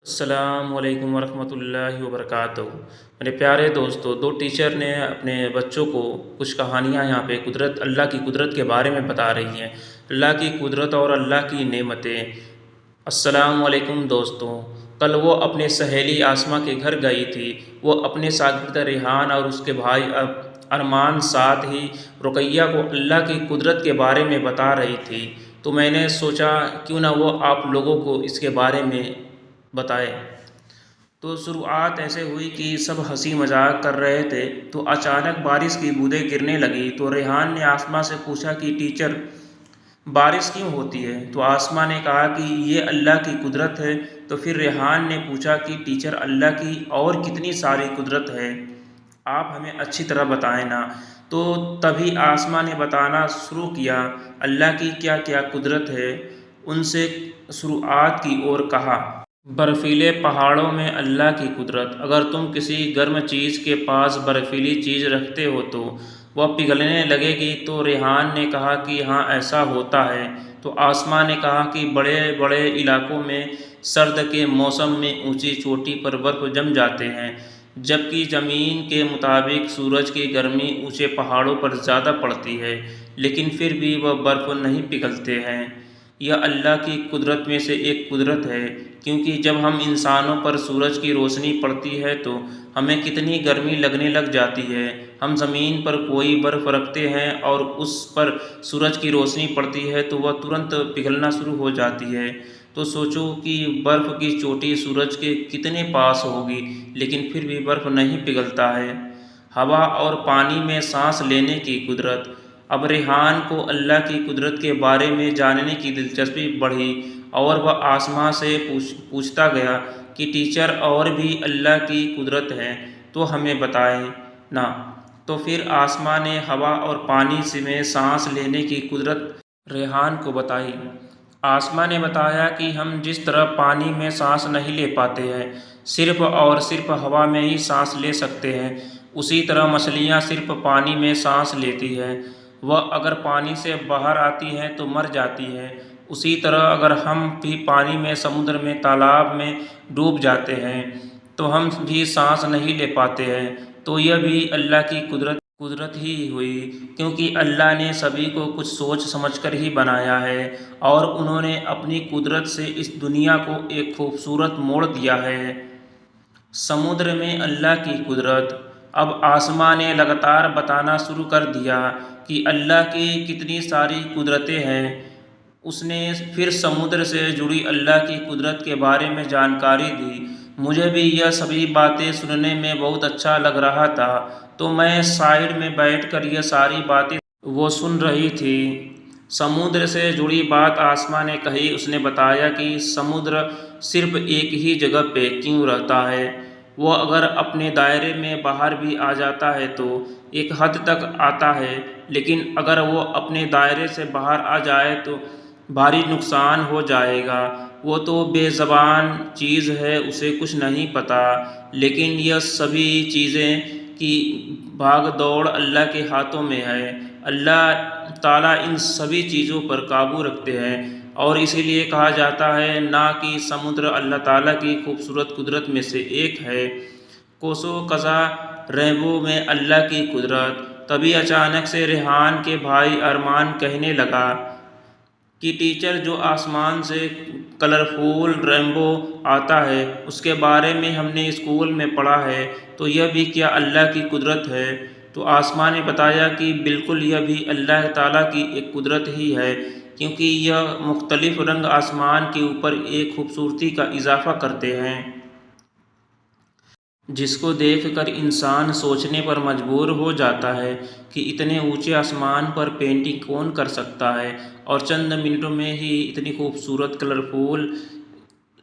السلام علیکم ورحمۃ اللہ وبرکاتہ۔ میرے پیارے دوستو، دو ٹیچر نے اپنے بچوں کو کچھ کہانیاں یہاں پہ اللہ کی قدرت کے بارے میں بتا رہی ہیں۔ اللہ کی قدرت اور اللہ کی نعمتیں۔ السلام علیکم دوستو، کل وہ اپنے سہیلی آسما کے گھر گئی تھی۔ وہ اپنے شاگرد ریحان اور اس کے بھائی ارمان ساتھ ہی رقیہ کو اللہ کی قدرت کے بارے میں بتا رہی تھی۔ تو میں نے سوچا کیوں نہ وہ آپ لوگوں کو اس کے بارے میں بتائے۔ تو شروعات ایسے ہوئی کہ سب ہنسی مذاق کر رہے تھے تو اچانک بارش کی بوندیں گرنے لگی۔ تو ریحان نے آسما سے پوچھا کہ ٹیچر، بارش کیوں ہوتی ہے؟ تو آسما نے کہا کہ یہ اللہ کی قدرت ہے۔ تو پھر ریحان نے پوچھا کہ ٹیچر، اللہ کی اور کتنی ساری قدرت ہے، آپ ہمیں اچھی طرح بتائیں نا۔ تو تبھی آسما نے بتانا شروع کیا اللہ کی کیا کیا قدرت ہے۔ ان سے شروعات کی اور کہا، برفیلے پہاڑوں میں اللہ کی قدرت۔ اگر تم کسی گرم چیز کے پاس برفیلی چیز رکھتے ہو تو وہ پگھلنے لگے گی۔ تو ریحان نے کہا کہ ہاں ایسا ہوتا ہے۔ تو آسما نے کہا کہ بڑے بڑے علاقوں میں سرد کے موسم میں اونچی چوٹی پر برف جم جاتے ہیں، جبکہ زمین کے مطابق سورج کی گرمی اونچے پہاڑوں پر زیادہ پڑتی ہے، لیکن پھر بھی وہ برف نہیں پگھلتے ہیں۔ یہ اللہ کی قدرت میں سے ایک قدرت ہے، کیونکہ جب ہم انسانوں پر سورج کی روشنی پڑتی ہے تو ہمیں کتنی گرمی لگنے لگ جاتی ہے۔ ہم زمین پر کوئی برف رکھتے ہیں اور اس پر سورج کی روشنی پڑتی ہے تو وہ ترنت پگھلنا شروع ہو جاتی ہے۔ تو سوچو کہ برف کی چوٹی سورج کے کتنے پاس ہوگی، لیکن پھر بھی برف نہیں پگھلتا ہے۔ ہوا اور پانی میں سانس لینے کی قدرت۔ اب ریحان کو اللہ کی قدرت کے بارے میں جاننے کی دلچسپی بڑھی اور وہ آسما سے پوچھتا گیا کہ ٹیچر، اور بھی اللہ کی قدرت ہے تو ہمیں بتائیں نا۔ تو پھر آسما نے ہوا اور پانی میں سانس لینے کی قدرت ریحان کو بتائی۔ آسما نے بتایا کہ ہم جس طرح پانی میں سانس نہیں لے پاتے ہیں، صرف اور صرف ہوا میں ہی سانس لے سکتے ہیں، اسی طرح مچھلیاں صرف پانی میں سانس لیتی ہیں۔ وہ اگر پانی سے باہر آتی ہیں تو مر جاتی ہیں۔ اسی طرح اگر ہم بھی پانی میں، سمندر میں، تالاب میں ڈوب جاتے ہیں تو ہم بھی سانس نہیں لے پاتے ہیں۔ تو یہ بھی اللہ کی قدرت ہی ہوئی، کیونکہ اللہ نے سبھی کو کچھ سوچ سمجھ کر ہی بنایا ہے اور انہوں نے اپنی قدرت سے اس دنیا کو ایک خوبصورت موڑ دیا ہے۔ سمندر میں اللہ کی قدرت۔ اب آسما نے لگاتار بتانا شروع کر دیا کہ اللہ کی کتنی ساری قدرتیں ہیں۔ اس نے پھر سمندر سے جڑی اللہ کی قدرت کے بارے میں جانکاری دی۔ مجھے بھی یہ سبھی باتیں سننے میں بہت اچھا لگ رہا تھا، تو میں سائیڈ میں بیٹھ کر یہ ساری باتیں وہ سن رہی تھی۔ سمندر سے جڑی بات آسما نے کہی۔ اس نے بتایا کہ سمندر صرف ایک ہی جگہ پہ کیوں رہتا ہے؟ وہ اگر اپنے دائرے میں باہر بھی آ جاتا ہے تو ایک حد تک آتا ہے، لیکن اگر وہ اپنے دائرے سے باہر آ جائے تو بھاری نقصان ہو جائے گا۔ وہ تو بے زبان چیز ہے، اسے کچھ نہیں پتہ۔ لیکن یہ سبھی چیزیں کی بھاگ دوڑ اللہ کے ہاتھوں میں ہے۔ اللہ تعالیٰ ان سبھی چیزوں پر قابو رکھتے ہیں، اور اسی لیے کہا جاتا ہے نا کہ سمندر اللہ تعالیٰ کی خوبصورت قدرت میں سے ایک ہے۔ کوسوں قزح رینبو میں اللہ کی قدرت۔ تبھی اچانک سے ریحان کے بھائی ارمان کہنے لگا کہ ٹیچر، جو آسمان سے کلرفل رینبو آتا ہے اس کے بارے میں ہم نے اسکول میں پڑھا ہے، تو یہ بھی کیا اللہ کی قدرت ہے؟ تو آسما نے بتایا کہ بالکل، یہ بھی اللہ تعالیٰ کی ایک قدرت ہی ہے، کیونکہ یہ مختلف رنگ آسمان کے اوپر ایک خوبصورتی کا اضافہ کرتے ہیں جس کو دیکھ کر انسان سوچنے پر مجبور ہو جاتا ہے کہ اتنے اونچے آسمان پر پینٹنگ کون کر سکتا ہے، اور چند منٹوں میں ہی اتنی خوبصورت کلرفل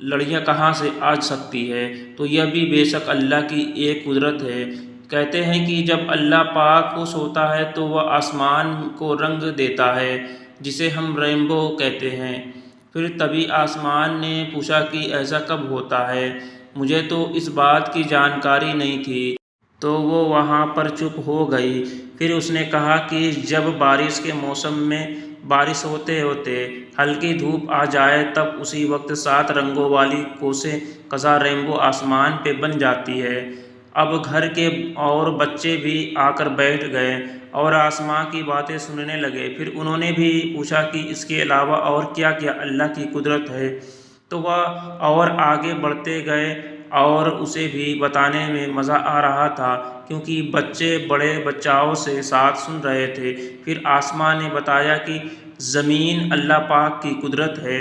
لڑیاں کہاں سے آ سکتی ہے؟ تو یہ بھی بے شک اللہ کی ایک قدرت ہے۔ کہتے ہیں کہ جب اللہ پاک خوش ہوتا ہے تو وہ آسمان کو رنگ دیتا ہے، جسے ہم رینبو کہتے ہیں۔ پھر تبھی آسمان نے پوچھا کہ ایسا کب ہوتا ہے؟ مجھے تو اس بات کی جانکاری نہیں تھی۔ تو وہ وہاں پر چپ ہو گئی۔ پھر اس نے کہا کہ جب بارش کے موسم میں بارش ہوتے ہوتے ہلکی دھوپ آ جائے تب اسی وقت 7 رنگوں والی قوسیں قزح رینبو آسمان پہ بن جاتی ہے۔ اب گھر کے اور بچے بھی آ کر بیٹھ گئے اور آسماں کی باتیں سننے لگے۔ پھر انہوں نے بھی پوچھا کہ اس کے علاوہ اور کیا کیا اللہ کی قدرت ہے، تو وہ اور آگے بڑھتے گئے اور اسے بھی بتانے میں مزہ آ رہا تھا کیونکہ بچے بڑے بچاؤ سے ساتھ سن رہے تھے۔ پھر آسماں نے بتایا کہ زمین اللہ پاک کی قدرت ہے۔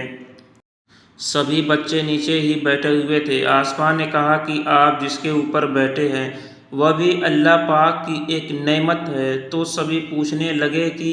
سبھی بچے نیچے ہی بیٹھے ہوئے تھے۔ آسماں نے کہا کہ آپ جس کے اوپر بیٹھے ہیں وہ بھی اللہ پاک کی ایک نعمت ہے۔ تو سبھی پوچھنے لگے کہ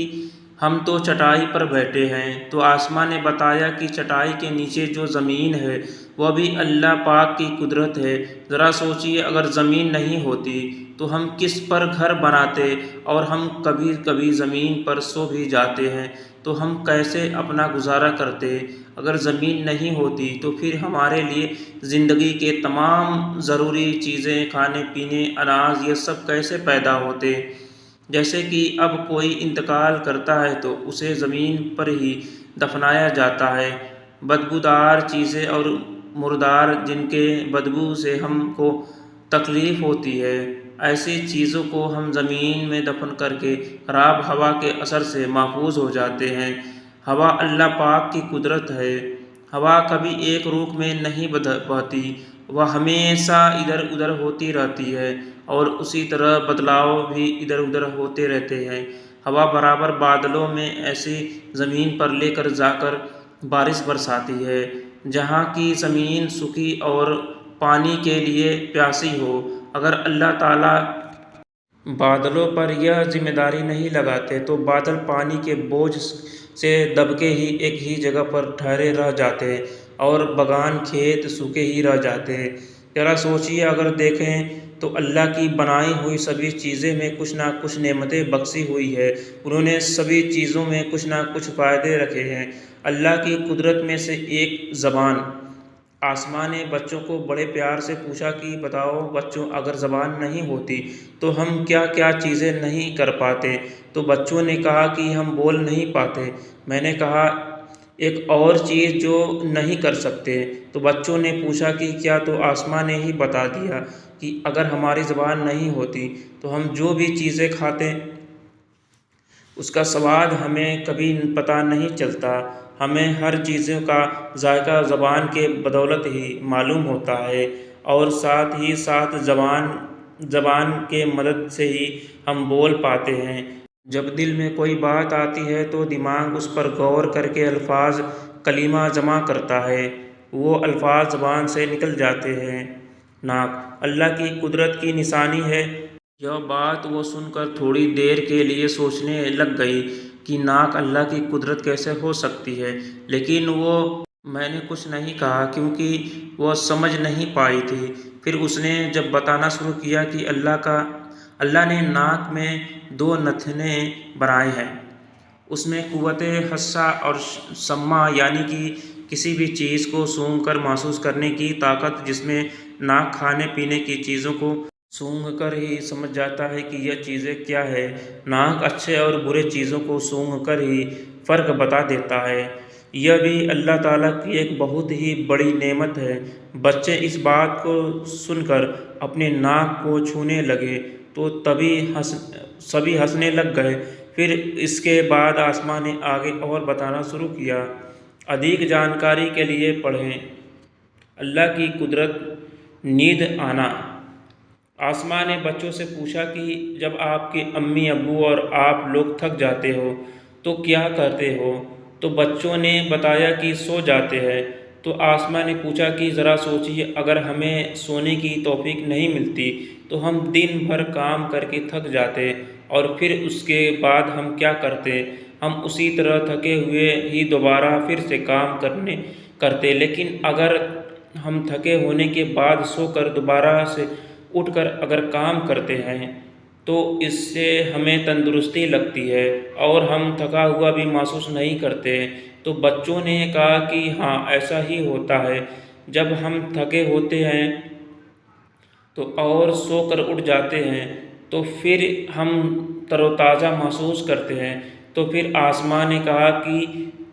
ہم تو چٹائی پر بیٹھے ہیں۔ تو آسماں نے بتایا کہ چٹائی کے نیچے جو زمین ہے وہ بھی اللہ پاک کی قدرت ہے۔ ذرا سوچیے اگر زمین نہیں ہوتی تو ہم کس پر گھر بناتے، اور ہم کبھی کبھی زمین پر سو بھی جاتے ہیں تو ہم کیسے اپنا گزارا کرتے۔ اگر زمین نہیں ہوتی تو پھر ہمارے لیے زندگی کے تمام ضروری چیزیں، کھانے پینے، اناج، یہ سب کیسے پیدا ہوتے۔ جیسے کہ اب کوئی انتقال کرتا ہے تو اسے زمین پر ہی دفنایا جاتا ہے۔ بدبودار چیزیں اور مردار جن کے بدبو سے ہم کو تکلیف ہوتی ہے، ایسی چیزوں کو ہم زمین میں دفن کر کے خراب ہوا کے اثر سے محفوظ ہو جاتے ہیں۔ ہوا اللہ پاک کی قدرت ہے۔ ہوا کبھی ایک رخ میں نہیں بہتی، وہ ہمیشہ ادھر ادھر ہوتی رہتی ہے، اور اسی طرح بدلاؤ بھی ادھر ادھر ہوتے رہتے ہیں۔ ہوا برابر بادلوں میں ایسی زمین پر لے کر جا کر بارش برساتی ہے جہاں کی زمین سوکھی اور پانی کے لیے پیاسی ہو۔ اگر اللہ تعالیٰ بادلوں پر یہ ذمہ داری نہیں لگاتے تو بادل پانی کے بوجھ سے دب کے ہی ایک ہی جگہ پر ٹھہرے رہ جاتے اور باغان، کھیت سوکھے ہی رہ جاتے۔ ذرا سوچیے اگر دیکھیں تو اللہ کی بنائی ہوئی سبھی چیزیں میں کچھ نہ کچھ نعمتیں بخشی ہوئی ہے۔ انہوں نے سبھی چیزوں میں کچھ نہ کچھ فائدے رکھے ہیں۔ اللہ کی قدرت میں سے ایک زبان۔ آسماں نے بچوں کو بڑے پیار سے پوچھا کہ بتاؤ بچوں، اگر زبان نہیں ہوتی تو ہم کیا کیا چیزیں نہیں کر پاتے۔ تو بچوں نے کہا کہ ہم بول نہیں پاتے۔ میں نے کہا ایک اور چیز جو نہیں کر سکتے۔ تو بچوں نے پوچھا کہ کیا؟ تو آسماں نے ہی بتا دیا کہ اگر ہماری زبان نہیں ہوتی تو ہم جو بھی چیزیں کھاتے اس کا سواد ہمیں کبھی پتہ نہیں چلتا۔ ہمیں ہر چیز کا ذائقہ زبان کے بدولت ہی معلوم ہوتا ہے، اور ساتھ ہی ساتھ زبان کے مدد سے ہی ہم بول پاتے ہیں۔ جب دل میں کوئی بات آتی ہے تو دماغ اس پر غور کر کے الفاظ کلمہ جمع کرتا ہے، وہ الفاظ زبان سے نکل جاتے ہیں۔ ناک اللہ کی قدرت کی نشانی ہے۔ یہ بات وہ سن کر تھوڑی دیر کے لیے سوچنے لگ گئی کہ ناک اللہ کی قدرت کیسے ہو سکتی ہے، لیکن میں نے کچھ نہیں کہا کیونکہ وہ سمجھ نہیں پائی تھی۔ پھر اس نے جب بتانا شروع کیا کہ اللہ نے ناک میں 2 نتھنے بنائے ہیں، اس میں قوت حسہ اور سمع، یعنی کہ کسی بھی چیز کو سونگھ کر محسوس کرنے کی طاقت، جس میں ناک کھانے پینے کی چیزوں کو سونگھ کر ہی سمجھ جاتا ہے کہ یہ چیزیں کیا ہے۔ ناک اچھے اور برے چیزوں کو سونگھ کر ہی فرق بتا دیتا ہے۔ یہ بھی اللہ تعالیٰ کی ایک بہت ہی بڑی نعمت ہے۔ بچے اس بات کو سن کر اپنے ناک کو چھونے لگے تو سبھی ہنسنے لگ گئے۔ پھر اس کے بعد آسماں نے آگے اور بتانا شروع کیا۔ ادھک جانکاری کے لیے پڑھیں اللہ کی قدرت، نیند آنا۔ آسماں نے بچوں سے پوچھا کہ جب آپ کے امی ابو اور آپ لوگ تھک جاتے ہو تو کیا کرتے ہو؟ تو بچوں نے بتایا کہ سو جاتے ہیں۔ تو آسماں نے پوچھا کہ ذرا سوچیے اگر ہمیں سونے کی توفیق نہیں ملتی تو ہم دن بھر کام کر کے تھک جاتے، اور پھر اس کے بعد ہم کیا کرتے؟ ہم اسی طرح تھکے ہوئے ہی دوبارہ پھر سے کام کرتے، لیکن اگر ہم تھکے ہونے کے بعد سو کر دوبارہ سے اٹھ کر اگر کام کرتے ہیں تو اس سے ہمیں تندرستی لگتی ہے اور ہم تھکا ہوا بھی محسوس نہیں کرتے۔ تو بچوں نے کہا کہ ہاں ایسا ہی ہوتا ہے، جب ہم تھکے ہوتے ہیں تو اور سو کر اٹھ جاتے ہیں تو پھر ہم تر و تازہ محسوس کرتے ہیں۔ تو پھر آسماں نے کہا کہ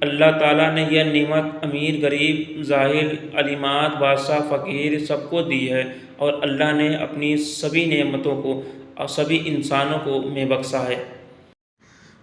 اللہ تعالیٰ نے یہ نعمت امیر غریب ظاہر علامات بادشاہ فقیر سب کو دی ہے، اور اللہ نے اپنی سبھی نعمتوں کو اور سبھی انسانوں کو میں بخشا ہے۔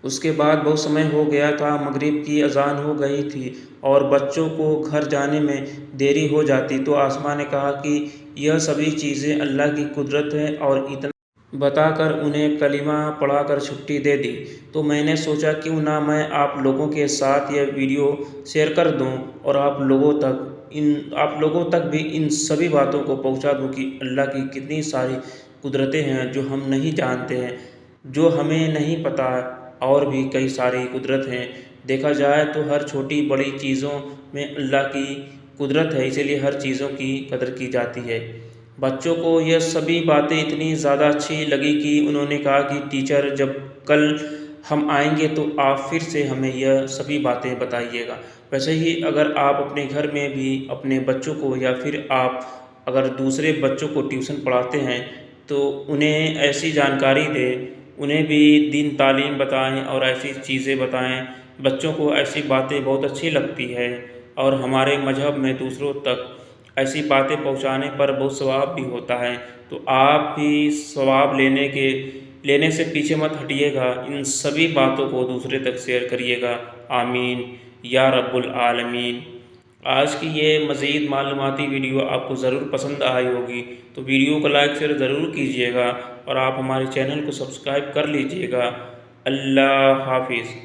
اس کے بعد بہت سمے ہو گیا تھا، مغرب کی اذان ہو گئی تھی اور بچوں کو گھر جانے میں دیری ہو جاتی، تو آسماں نے کہا کہ یہ سبھی چیزیں اللہ کی قدرت ہے، اور اتنا بتا کر انہیں کلمہ پڑھا کر چھٹی دے دی۔ تو میں نے سوچا کیوں نہ میں آپ لوگوں کے ساتھ یہ ویڈیو شیئر کر دوں اور آپ لوگوں تک بھی ان سبھی باتوں کو پہنچا دوں کہ اللہ کی کتنی ساری قدرتیں ہیں جو ہم نہیں جانتے ہیں، جو ہمیں نہیں پتہ، اور بھی کئی ساری قدرت ہیں۔ دیکھا جائے تو ہر چھوٹی بڑی چیزوں میں اللہ کی قدرت ہے، اسی لیے ہر چیزوں کی قدر کی جاتی ہے۔ بچوں کو یہ سبھی باتیں اتنی زیادہ اچھی لگی کہ انہوں نے کہا کہ ٹیچر جب کل ہم آئیں گے تو آپ پھر سے ہمیں یہ سبھی باتیں بتائیے گا۔ ویسے ہی اگر آپ اپنے گھر میں بھی اپنے بچوں کو، یا پھر آپ اگر دوسرے بچوں کو ٹیوشن پڑھاتے ہیں تو انہیں ایسی جانکاری دیں، انہیں بھی دین تعلیم بتائیں اور ایسی چیزیں بتائیں۔ بچوں کو ایسی باتیں بہت اچھی لگتی ہے، اور ہمارے مذہب میں دوسروں تک ایسی باتیں پہنچانے پر بہت ثواب بھی ہوتا ہے۔ تو آپ بھی ثواب لینے سے پیچھے مت ہٹیے گا، ان سبھی باتوں کو دوسرے تک شیئر کریے گا۔ آمین یا رب العالمین۔ آج کی یہ مزید معلوماتی ویڈیو آپ کو ضرور پسند آئی ہوگی، تو ویڈیو کو لائک شیئر ضرور کیجیے گا، اور آپ ہمارے چینل کو سبسکرائب کر لیجیے گا۔ اللہ حافظ۔